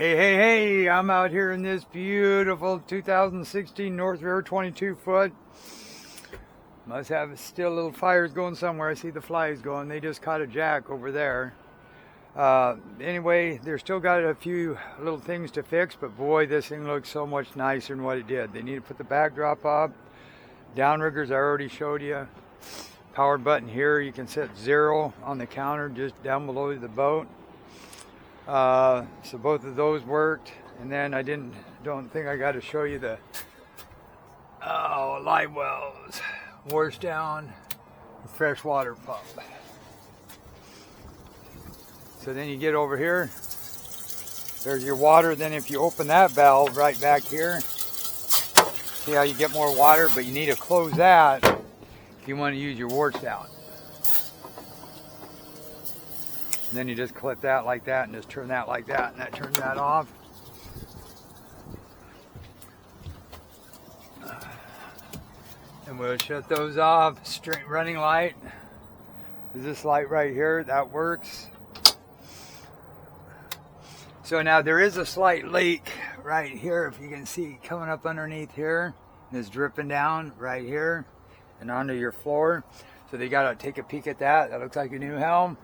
Hey, I'm out here in this beautiful 2016 North River 22 foot. Must have still little fires going somewhere. I see the flies going. They just caught a jack over there. Anyway, they're still got a few little things to fix, but boy, this thing looks so much nicer than what it did. They need to put the backdrop up. Downriggers I already showed you. Power button here, you can set 0 on the counter just down below the boat. So both of those worked, and then don't think I got to show you the live wells, wash down, fresh water pump. So then you get over here, there's your water. Then if you open that valve right back here, see how you get more water, but you need to close that if you want to use your wash down. And then you just clip that like that and just turn that like that, and that turns that off. And we'll shut those off. Straight running light is this light right here. That works. So now there is a slight leak right here, if you can see, coming up underneath here. And it's dripping down right here and onto your floor. So they got to take a peek at that. That looks like a new Helm.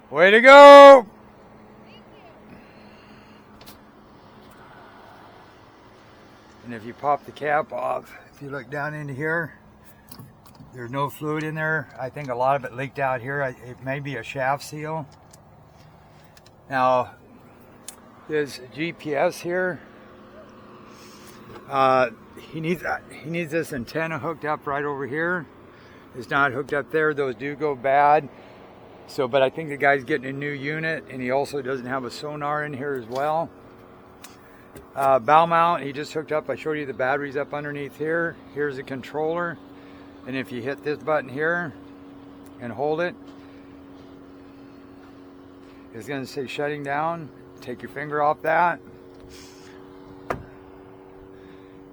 Way to go! And if you pop the cap off, if you look down into here, there's no fluid in there. I think a lot of it leaked out here. It may be a shaft seal. Now, there's GPS here. He needs this antenna hooked up right over here. It's not hooked up there. Those do go bad. So, but I think the guy's getting a new unit, and he also doesn't have a sonar in here as well. Bow mount, he just hooked up. I showed you the batteries up underneath here. Here's the controller, and if you hit this button here and hold it, it's going to say shutting down. Take your finger off that,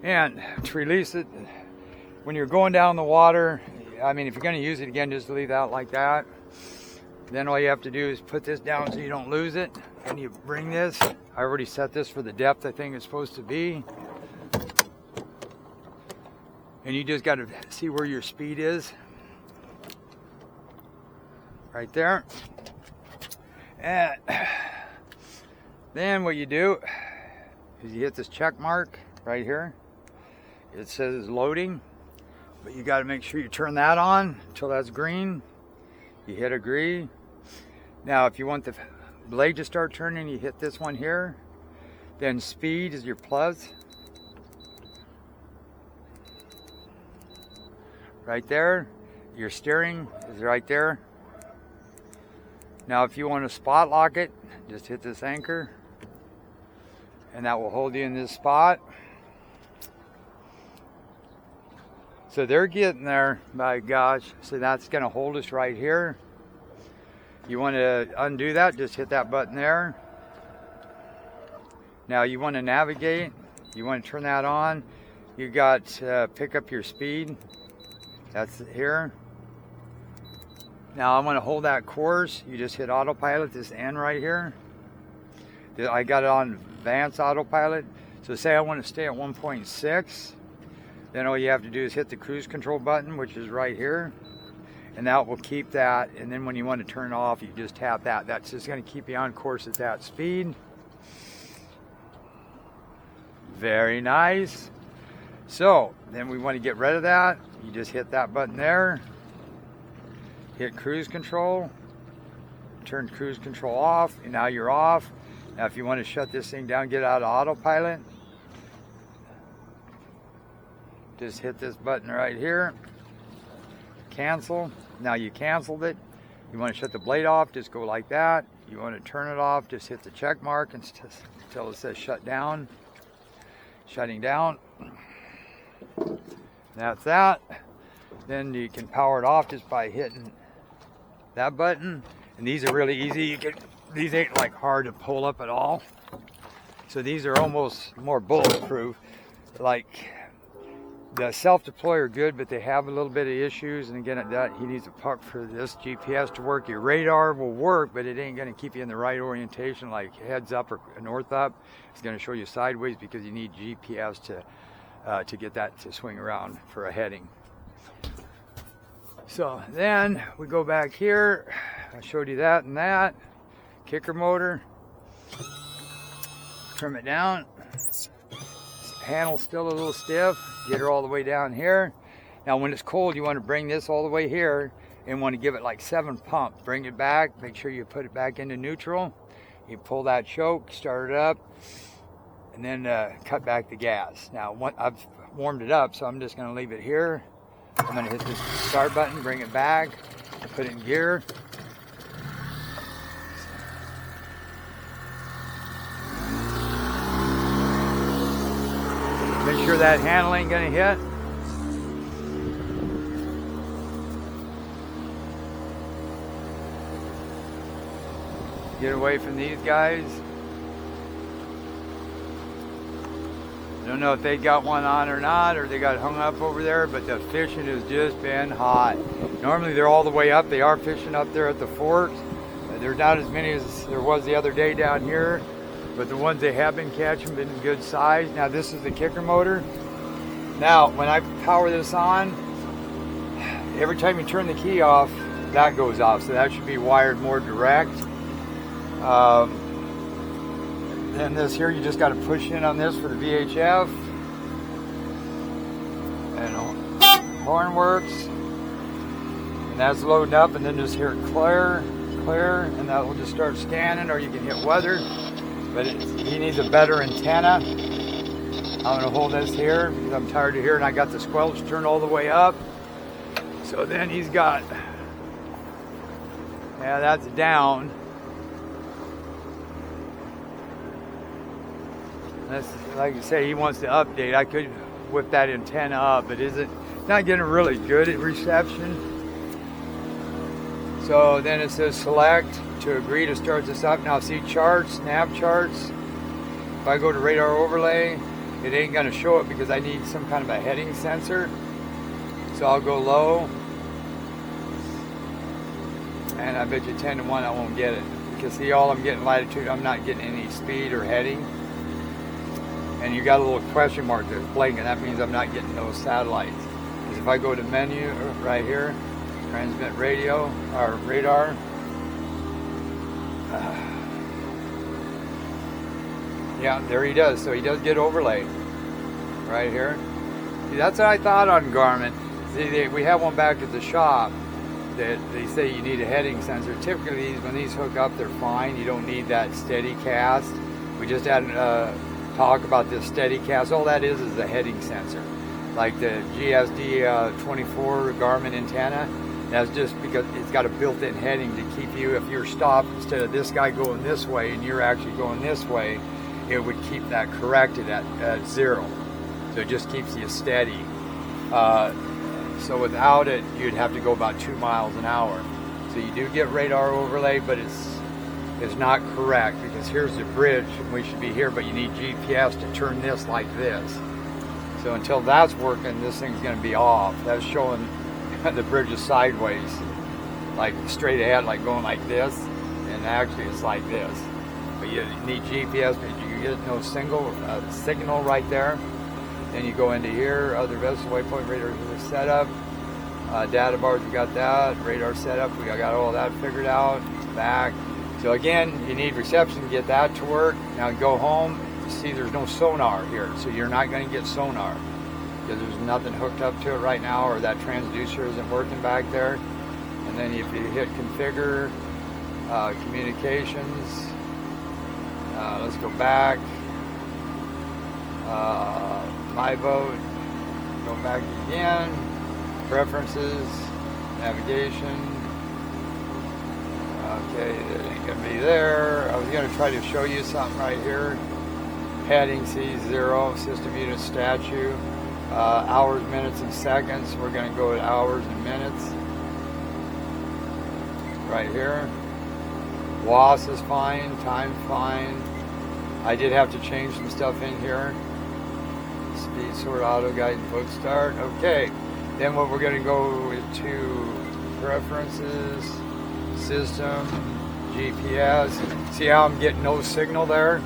and to release it, when you're going down the water, I mean, if you're going to use it again, just leave that like that. Then all you have to do is put this down so you don't lose it. And you bring this. I already set this for the depth I think it's supposed to be. And you just got to see where your speed is. Right there. And then what you do is you hit this check mark right here. It says loading. But you got to make sure you turn that on until that's green. You hit agree. Now if you want the blade to start turning, you hit this one here. Then speed is your plus. Right there. Your steering is right there. Now if you want to spot lock it, just hit this anchor. And that will hold you in this spot. So they're getting there, my gosh. So that's going to hold us right here. You want to undo that, just hit that button there. Now you want to navigate. You want to turn that on. You got pick up your speed. That's here. Now I want to hold that course. You just hit autopilot, this N right here. I got it on advanced autopilot. So say I want to stay at 1.6. Then all you have to do is hit the cruise control button, which is right here. And that will keep that. And then when you want to turn it off, you just tap that. That's just going to keep you on course at that speed. Very nice. So then we want to get rid of that. You just hit that button there. Hit cruise control. Turn cruise control off. And now you're off. Now if you want to shut this thing down, get out of autopilot, just hit this button right here. Cancel. Now you canceled it. You want to shut the blade off, just go like that. You want to turn it off, just hit the check mark until it says shut down. Shutting down. That's that. Then you can power it off just by hitting that button. And these are really easy. These ain't like hard to pull up at all. So these are almost more bulletproof. Like The self-deploy are good, but they have a little bit of issues. And again, at that, he needs a puck for this GPS to work. Your radar will work, but it ain't going to keep you in the right orientation, like heads up or north up. It's going to show you sideways because you need GPS to get that to swing around for a heading. So then we go back here. I showed you that and that. Kicker motor. Trim it down. Handle's still a little stiff. Get her all the way down here. Now when it's cold, you want to bring this all the way here and want to give it like 7 pumps. Bring it back. Make sure you put it back into neutral. You pull that choke, start it up, and then cut back the gas. Now I've warmed it up, so I'm just going to leave it here. I'm going to hit this start button, bring it back, put it in gear. Make sure that handle ain't going to hit. Get away from these guys. I don't know if they got one on or not, or they got hung up over there, but the fishing has just been hot. Normally they're all the way up. They are fishing up there at the fort. There's not as many as there was the other day down here, but the ones they have been catching been good size. Now this is the kicker motor. Now when I power this on, every time you turn the key off, that goes off. So that should be wired more direct. Then this here, you just got to push in on this for the VHF. And horn works. And that's loading up, and then just hear it clear, and that will just start scanning, or you can hit weather. But he needs a better antenna. I'm going to hold this here because I'm tired of hearing. I got the squelch turned all the way up. So then he's got, yeah, that's down. That's, like I say, he wants to update. I could whip that antenna up, but not getting really good at reception. So then it says select to agree to start this up. Now see charts, nav charts. If I go to radar overlay, it ain't gonna show it because I need some kind of a heading sensor. So I'll go low. And I bet you 10 to 1 I won't get it. Because see, all I'm getting latitude, I'm not getting any speed or heading. And you got a little question mark that's blinking. That means I'm not getting those satellites. Because if I go to menu right here, transmit radio or radar. Yeah, there he does. So he does get overlaid right here. See, that's what I thought on Garmin. See, we have one back at the shop that they say you need a heading sensor. Typically, when these hook up, they're fine. You don't need that steady cast. We just had talk about this steady cast. All that is a heading sensor, like the GSD 24 Garmin antenna. That's just because it's got a built-in heading to keep you, if you're stopped, instead of this guy going this way and you're actually going this way, it would keep that corrected at 0. So it just keeps you steady. So without it, you'd have to go about 2 miles an hour. So you do get radar overlay, but it's not correct, because here's the bridge and we should be here, but you need GPS to turn this like this. So until that's working, this thing's going to be off. That's showing the bridge is sideways, like straight ahead, like going like this, and actually it's like this. But you need GPS, but you get no signal right there. Then you go into here, other vessel waypoint radar setup, data bars, we got that, radar setup, we got all that figured out, back. So again, you need reception to get that to work. Now go home, see there's no sonar here, so you're not going to get sonar because there's nothing hooked up to it right now, or that transducer isn't working back there. And then if you hit configure, communications, let's go back, my vote, go back again, preferences, navigation. Okay, it ain't gonna be there. I was gonna try to show you something right here. Heading C0, system unit statute, hours, minutes, and seconds. We're gonna go to hours and minutes. Right here. WAS is fine, time fine. I did have to change some stuff in here. Speed sort auto guide and foot start. Okay. Then what we're going to go to preferences, system, GPS. See how I'm getting no signal there?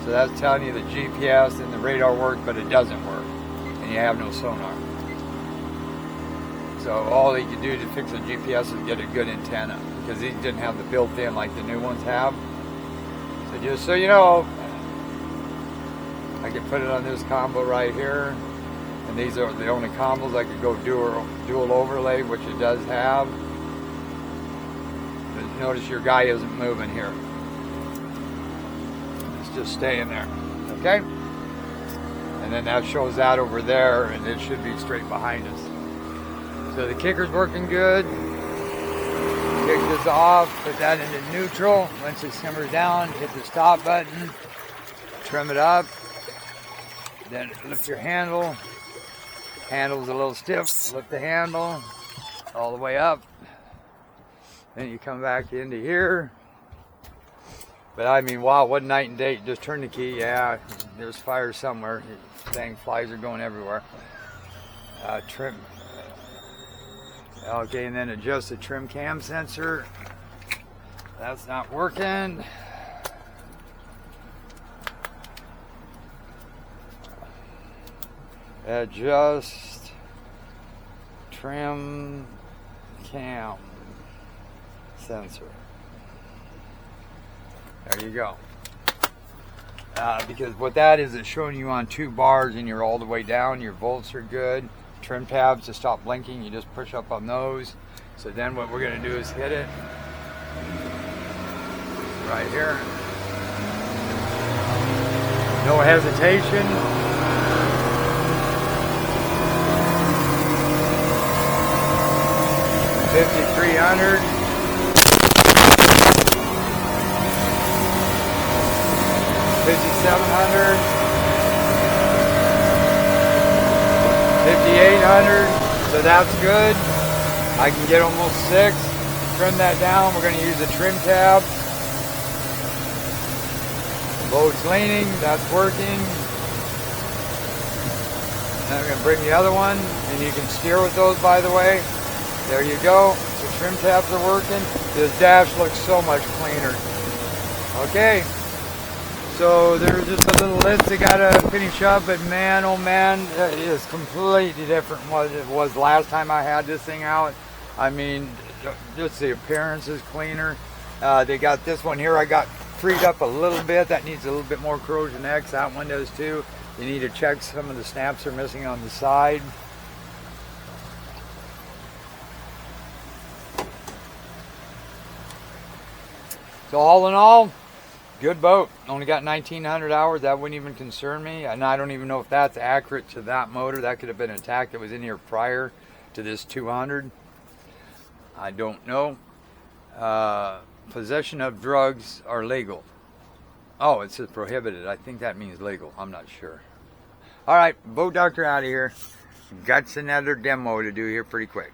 So that's telling you the GPS and the radar work, but it doesn't work. And you have no sonar. So all they can do to fix the GPS is get a good antenna, because these didn't have the built-in like the new ones have. So just so you know, I can put it on this combo right here, and these are the only combos I could go dual overlay, which it does have. But notice your guy isn't moving here. It's just staying there, okay? And then that shows that over there, and it should be straight behind us. So the kicker's working good. Kick this off, put that into neutral. Once it simmers down, hit the stop button, trim it up, then lift your handle. Handle's a little stiff, lift the handle all the way up. Then you come back into here. But I mean, wow, what night and day. Just turn the key, yeah, there's fire somewhere. Dang, flies are going everywhere. Trim. Okay, and then adjust the trim cam sensor. That's not working. Adjust trim cam sensor. There you go. Because what that is, it's showing you on 2 bars and you're all the way down. Your volts are good. Trim tabs to stop blinking, you just push up on those. So then what we're going to do is hit it right here. No hesitation. $5,300. $5,700. 5,800, so that's good. I can get almost 6. Trim that down. We're going to use the trim tab. Boat's leaning, that's working. Now I'm going to bring the other one, and you can steer with those, by the way. There you go. The trim tabs are working. This dash looks so much cleaner. Okay. So there's just a little list I gotta finish up, but man, oh man, it is completely different from what it was last time I had this thing out. I mean, just the appearance is cleaner. They got this one here, I got freed up a little bit. That needs a little bit more corrosion X. That one does too. You need to check some of the snaps are missing on the side. So all in all, good boat. Only got 1,900 hours. That wouldn't even concern me. And I don't even know if that's accurate to that motor. That could have been a tack that was in here prior to this 200. I don't know. Possession of drugs are legal. Oh, it says prohibited. I think that means legal. I'm not sure. All right, Boat Doctor out of here. Got another demo to do here pretty quick.